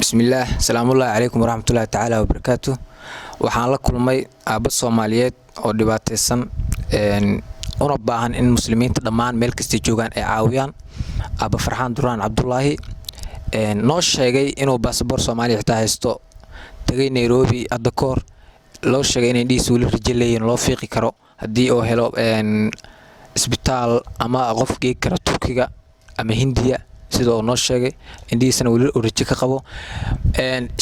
بسم الله السلام الله عليكم ورحمة الله تعالى وبركاته. waxaan la kulmay aabba Soomaaliyeed oo dhibaataysan una baahan in muslimiinta dhammaan meel kasta joogaan ay caawiyaan. Aabba Farxaan Duraan Cabdullaahi noo sheegay inuu baasaboor Soomaali xitaa haysto, tagay Nairobi hadda koor loo sheegay in indhihiisa weli rajo leeyihiin loo fiiqi karo haddii uu helo isbitaal ama qof geey kara Turkiga ama Hindiya sidoo noo sheegay indhiisana wali rajo ka qabo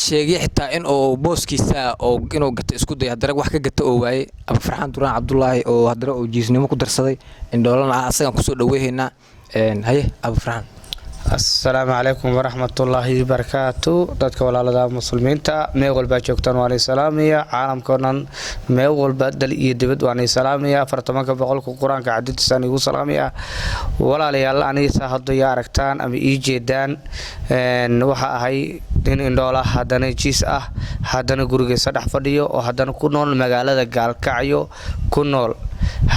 sheegay xitaa in uu booskiisa oo inuu gato isku day hadana wax ka gato oo waayay Aabba Farxaan Duraan Cabdullaahi oo hadana uu jiisnimo ku darsaday in doolan asagan ku soo dhaweeyna haye Aabba Farxaan. Assalaamu alaykum warahmatullaahi wabarakaatuh. dadka walaalada muslimiinta meel walba joogtaan waan islaamiya caalamkoonan meel walba dal iyo dibad waan islaamiya 40 boqolka quraanka cadadiisana igu salaamiya walaalayaal aniga hadda ya aragtaan ama ii jeedaan waxa ahay in indoola hadana jiis ah hadana guriga saddex fadhiyo oo hadana ku nool magaalada Gaalkacyo ku nool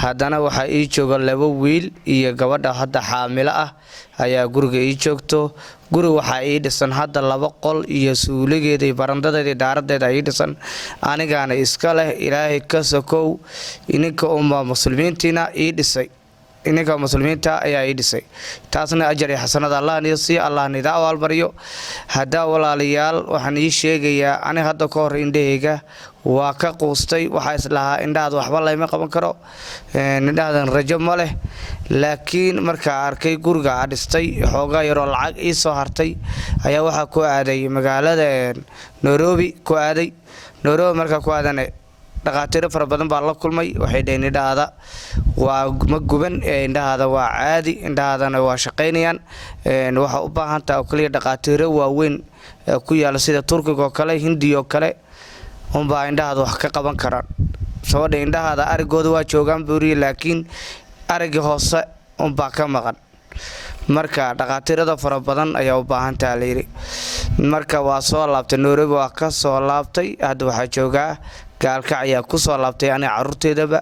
hadana waxa ii jooga laba wiil iyo gabadha hadda xaamilo ah ayaa guriga ii joogto guri waxa ii dhisan hadda laba qol iyo suuligeeda barandadeeda daaradeeda ii dhisan anigaana iska leh Ilaahay ka sokow ininka umma muslimiintina ii dhisay ininka muslimiinta ayaa ii dhisay taasna ajar iyo xasanad Allah niisi Allah nidaa walbariyo hada walaalayaal waxaan ii sheegayaa ani hadda ka hor indhahayga waa ka qoostay waxa islaha indhaad waxba la ima qaban karo indhaadan rajo ma leh laakiin marka arkay guriga adistay xoogaa yar oo lacag ii soo hartay ayaa waxa ku aaday magaalada Nairobi ku aaday Nairobi marka ku aadanay dhaqaatiir fara badan baa la kulmay waxay dheen indhaada waa ma guban indhaada waa caadi indhaadana waa shaqeynayaan waxa u baahan tahay kaliya dhaqaatiir waaweyn ku yaala sida Turkiga oo kale Hindiya oo kale baa indhaada wax ka qaban karaan sababta indhaada arigooda waa joogan buuri laakiin ariga hoose baa ka maqan marka dhaqaatiirada fara badan ayaa u baahan tahay leeyri marka waa soo laabtay Nairobi waa ka soo laabtay hadda waxa jooga Gaalkacyo ku soo laabtay ani carruurteedaba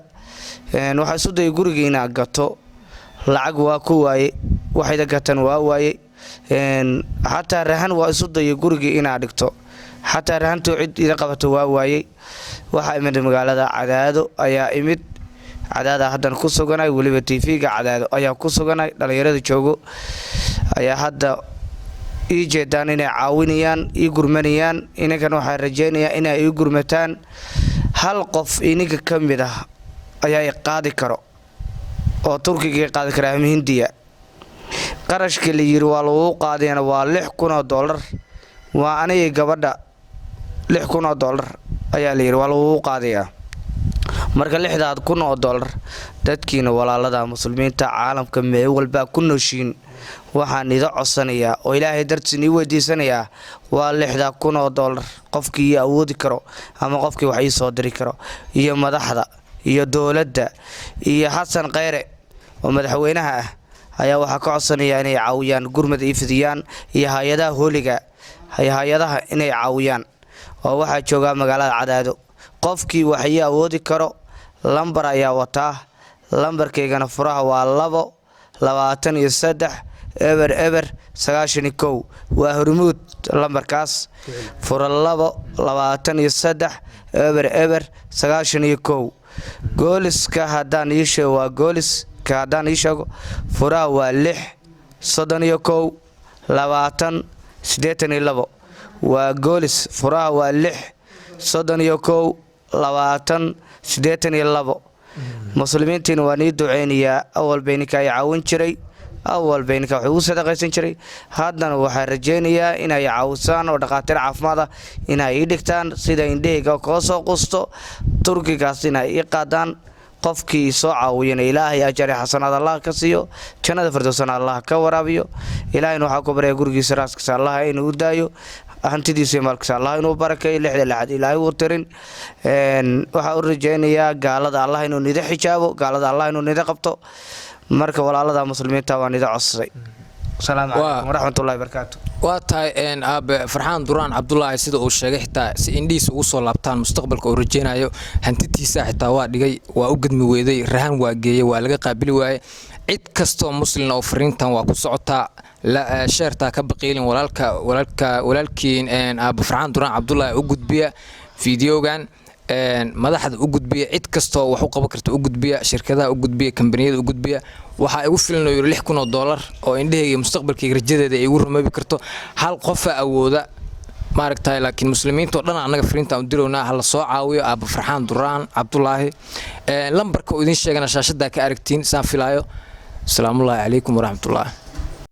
waxa soo day gurigeena gato lacag waa ku waayay waxayda gatan waa waayay hatta rahan waa soo day guriga ina dhigto hatta rahantu cid ila qabato waa waayay waxa imid magaalada Cadaado ayaa imid Cadaada hadan ku suganay waliba TV-ga Cadaado ayaa ku suganay dhalinyarada joogo ayaa hadda ii jeedaan inay caawinayaan ii gurmanayaan inagan waxa rajeynaya inay ii gurmataan hal qof iniga kamid ah ayaa qaadi karo oo Turkiga qaadi kara ama Hindiya qarashka la yiri waa loo qaadayna waa $6,000 waa aniga gabadha $6,000 ayaa la yiri waa loo qaadaya marka $6,000 dadkiina walaalada muslimiinta caalamka meel walba ku nooshiin waxaan ida codsanayaa oo Ilaahay dartiisa weydiisanayaa waa $6,000 qofkii awoodi karo ama qofkii wax ii soo diri karo iyo madaxda iyo dawladda iyo Xasan Khayre oo madaxweynaha ah ayaa waxa ka codsanayaa inay caawiyaan gurmad ii fidiyaan iyo hay'adaha hooliga hay'adaha inay caawiyaan oo waxa jooga magaalada Cadaado qofkii wax ii awoodi karo lambar ayaa wataa lambarkeygana furaha waa 223 eber 91 waa hormuud lambarkaas fura 223 eber 91 gooliska hadaan ii sheego waa gooliska hadaan ii sheego furaha waa 631 20 waa goolis furaha waa 631 20 muslimiintina waa nii duceynaya awal beenika ay caawin jiray awal beenika wuxuu sadaqaysan jiray haddana waxa rajeynayaa inay caawisaan oo dhaqaatiir caafimaad inay ii dhigtaan sida indhahayga ka soo qusto Turkigaas inay ii qaadaan qofkii soo caawiyana Ilaahay ajar iyo xasanad Allah ka siiyo jannada firdawsana Allah ka waraabiyo Ilaahayna waxa ku baray gurigiisa raaskiisa Allah inuu daayo hantidiisa maalkiisa Allah inuu barakeeyo lixda Ilaahay uu tirin waxa uu rajeynayaa gaalada Allah inuu nida xijaabo gaalada Allah inuu nida qabto marka walaalada muslimiinta waa nida codsay السلام عليكم ورحمة الله وبركاته. waa tahay aabe farxaan duraan cabdullaahi sida uu sheegay xitaa si indhiisa ugu soo laabtaan mustaqbalka uu rajeynayo hantidiisa xitaa waa dhigay waa u gudmi weeday rahan waa geeyay waa laga qaabili waayay cid kastoo muslim oo fariintan waa ku socotaa la sheerta ka baqiilin walaalkiin aabe farxaan duraan cabdullaahi u gudbiya fiidiyogan madaxda u gudbiya cid kastoo wax u qaban karta u gudbiya shirkadaha u gudbiya kambaniyada u gudbiya waxa ay u filan oo $6,000 oo indhahayga mustaqbalkayga rajadeeda ay ugu rumeebi karto hal qof awooda maaragtay laakiin muslimiinta oo dhan anaga fariinta u dirownaa hal soo caawiyo aabe farxaan duraan cabdullaahi lambarka oo idin sheegana shaashada ka aragtiin saan filaayo. Assalaamu alaykum wa rahmatullahi.